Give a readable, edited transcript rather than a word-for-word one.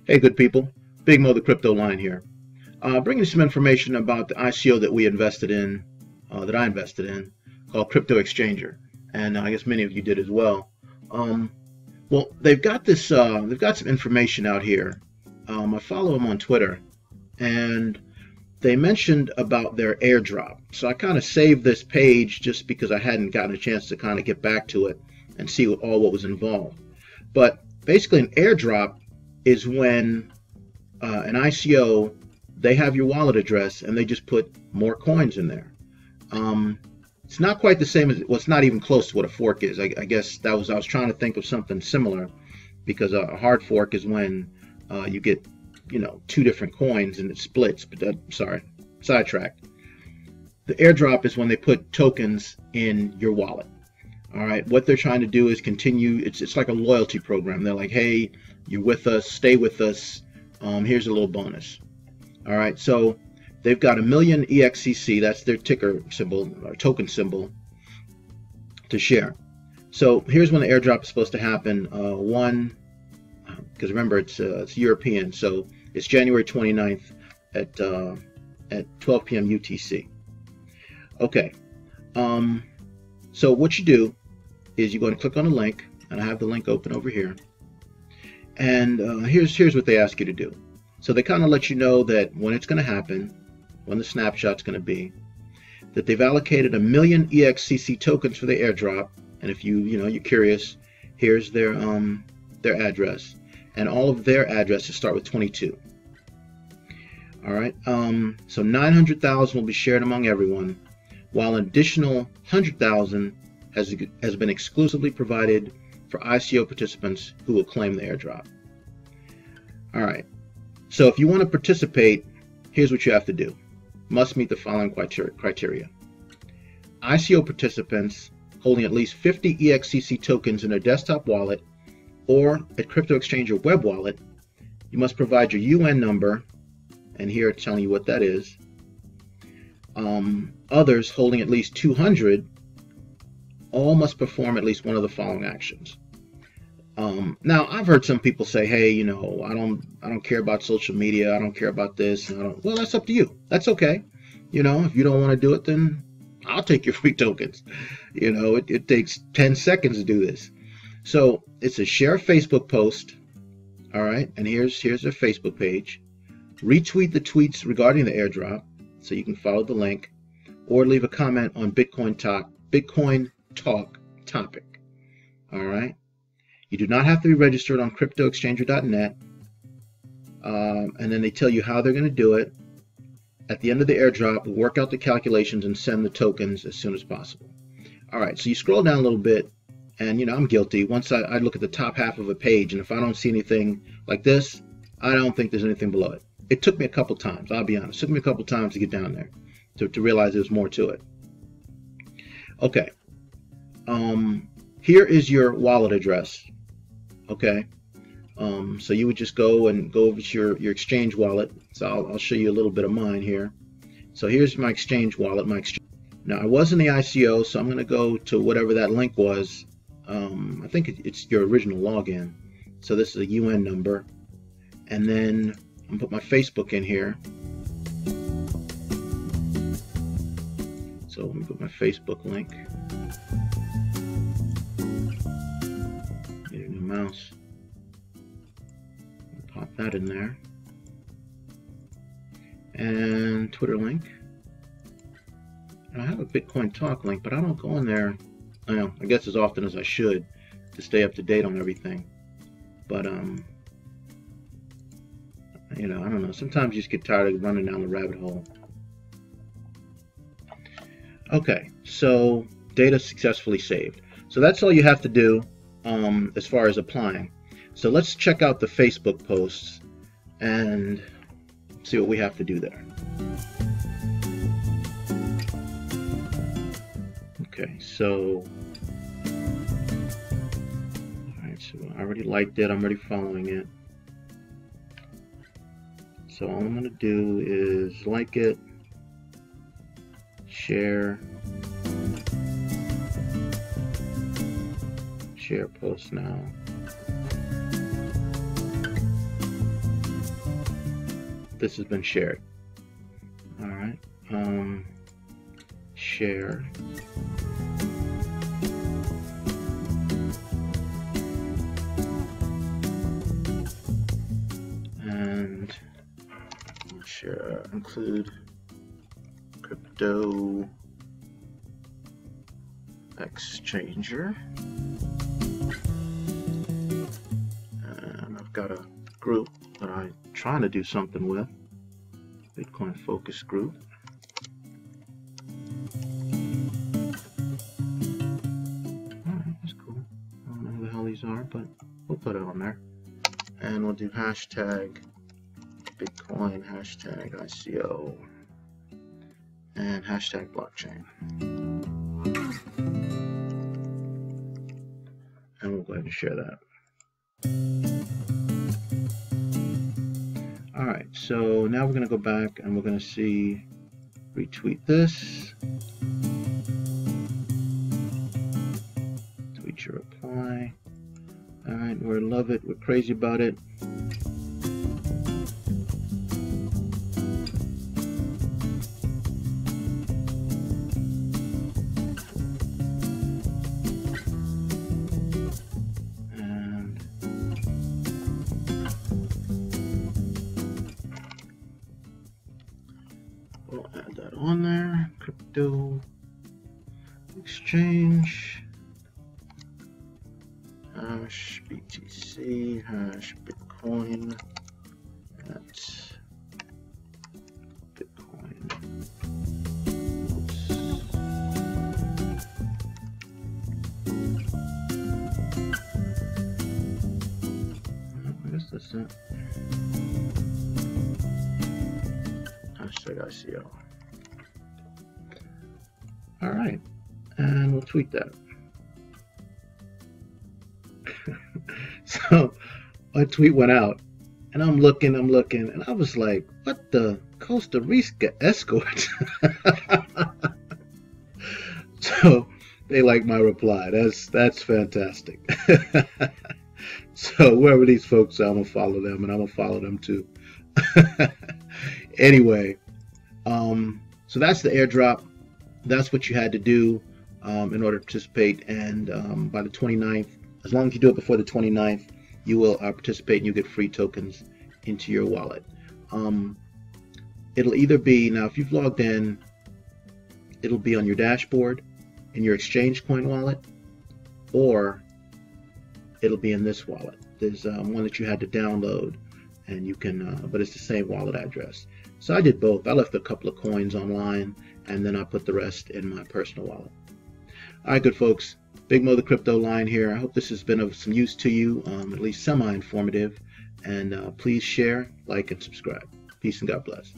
Hey, good people. Big Mo, the crypto line here. Bringing you some information about the ICO that we invested in, that I invested in, called CryptoXchanger, and I guess many of you did as well. Well, they've got this. They've got some information out here. I follow them on Twitter, and they mentioned about their airdrop. So I kind of saved this page just because I hadn't gotten a chance to kind of get back to it and see what was involved. But basically, an airdrop is when an ICO, they have your wallet address and they just put more coins in there. It's not quite the same as, well, it's not even close to what a fork is. I guess I was trying to think of something similar, because a hard fork is when you get, two different coins and it splits. But sorry, sidetracked. The airdrop is when they put tokens in your wallet. All right, what they're trying to do is continue. It's like a loyalty program. They're like, hey, you're with us, stay with us. Here's a little bonus. All right, so they've got 1 million EXCC. That's their ticker symbol or token symbol to share. So here's when the airdrop is supposed to happen. Because remember, it's European, so it's January 29th at 12 p.m. UTC. Okay. So what you do is you go and click on a link, and I have the link open over here. And here's what they ask you to do. So they kind of let you know that when it's going to happen, when the snapshot's going to be, that they've allocated 1 million EXCC tokens for the airdrop. And if you're curious, here's their address, and all of their addresses start with 22. All right. So 900,000 will be shared among everyone, while an additional 100,000 has been exclusively provided for ICO participants who will claim the airdrop. All right. So if you want to participate, here's what you have to do. Must meet the following criteria. ICO participants holding at least 50 EXCC tokens in their desktop wallet or at CryptoXchanger web wallet. You must provide your UN number, and here it's telling you what that is. Others holding at least 200 all must perform at least one of the following actions. Now, I've heard some people say, hey, I don't care about social media, I don't care about this, and well, that's up to you. That's okay. If you don't want to do it, then I'll take your free tokens. It takes 10 seconds to do this. So it's a share Facebook post. All right, and here's their Facebook page. Retweet the tweets regarding the airdrop, so you can follow the link, or leave a comment on Bitcoin Talk topic. All right. You do not have to be registered on CryptoXchanger.net. And then they tell you how they're going to do it. At the end of the airdrop, work out the calculations and send the tokens as soon as possible. All right. So you scroll down a little bit, and I'm guilty. Once I look at the top half of a page, and if I don't see anything like this, I don't think there's anything below it. It took me a couple times. I'll be honest. It took me a couple times to get down there to realize there's more to it. Okay. Here is your wallet address. Okay. So you would just go over to your exchange wallet. So I'll show you a little bit of mine here. So here's my exchange wallet. Now I was in the ICO, so I'm going to go to whatever that link was. I think it's your original login. So this is a UN number, and then I'm going to put my Facebook in here. So let me put my Facebook link. Get a new mouse. Pop that in there. And Twitter link. And I have a Bitcoin Talk link, but I don't go in there, I guess as often as I should to stay up to date on everything. But I don't know. Sometimes you just get tired of running down the rabbit hole. Okay, so data successfully saved. So that's all you have to do as far as applying. So let's check out the Facebook posts and see what we have to do there. Okay, so alright, so I already liked it, I'm already following it. So all I'm going to do is like it, share post now. this has been shared. All right, share. And share, include CryptoXchanger. And I've got a group that I'm trying to do something with, Bitcoin focus group. Alright, that's cool. I don't know who the hell these are, but we'll put it on there. And we'll do hashtag Bitcoin, hashtag ICO, and hashtag blockchain. And we'll go ahead and share that. Alright, so now we're going to go back and we're going to see, retweet this, tweet your reply. Alright, we love it, we're crazy about it. We'll add that on there. Crypto exchange, hash BTC, hash Bitcoin at Bitcoin. Oops. I guess that's it. Hashtag ICO. All right, and we'll tweet that. So my tweet went out, and I'm looking, and I was like, "What the Costa Rica escort?" So they like my reply. That's fantastic. So whoever these folks are, I'm gonna follow them, and I'm gonna follow them too. Anyway, so that's the airdrop. That's what you had to do in order to participate. And by the 29th, as long as you do it before the 29th, you will participate and you get free tokens into your wallet. It'll either be, now if you've logged in, it'll be on your dashboard in your exchange coin wallet, or it'll be in this wallet. There's one that you had to download, and you can, but it's the same wallet address. So I did both. I left a couple of coins online, and then I put the rest in my personal wallet. All right, good folks. Big Mo the Crypto Line here. I hope this has been of some use to you, at least semi-informative. And please share, like, and subscribe. Peace and God bless.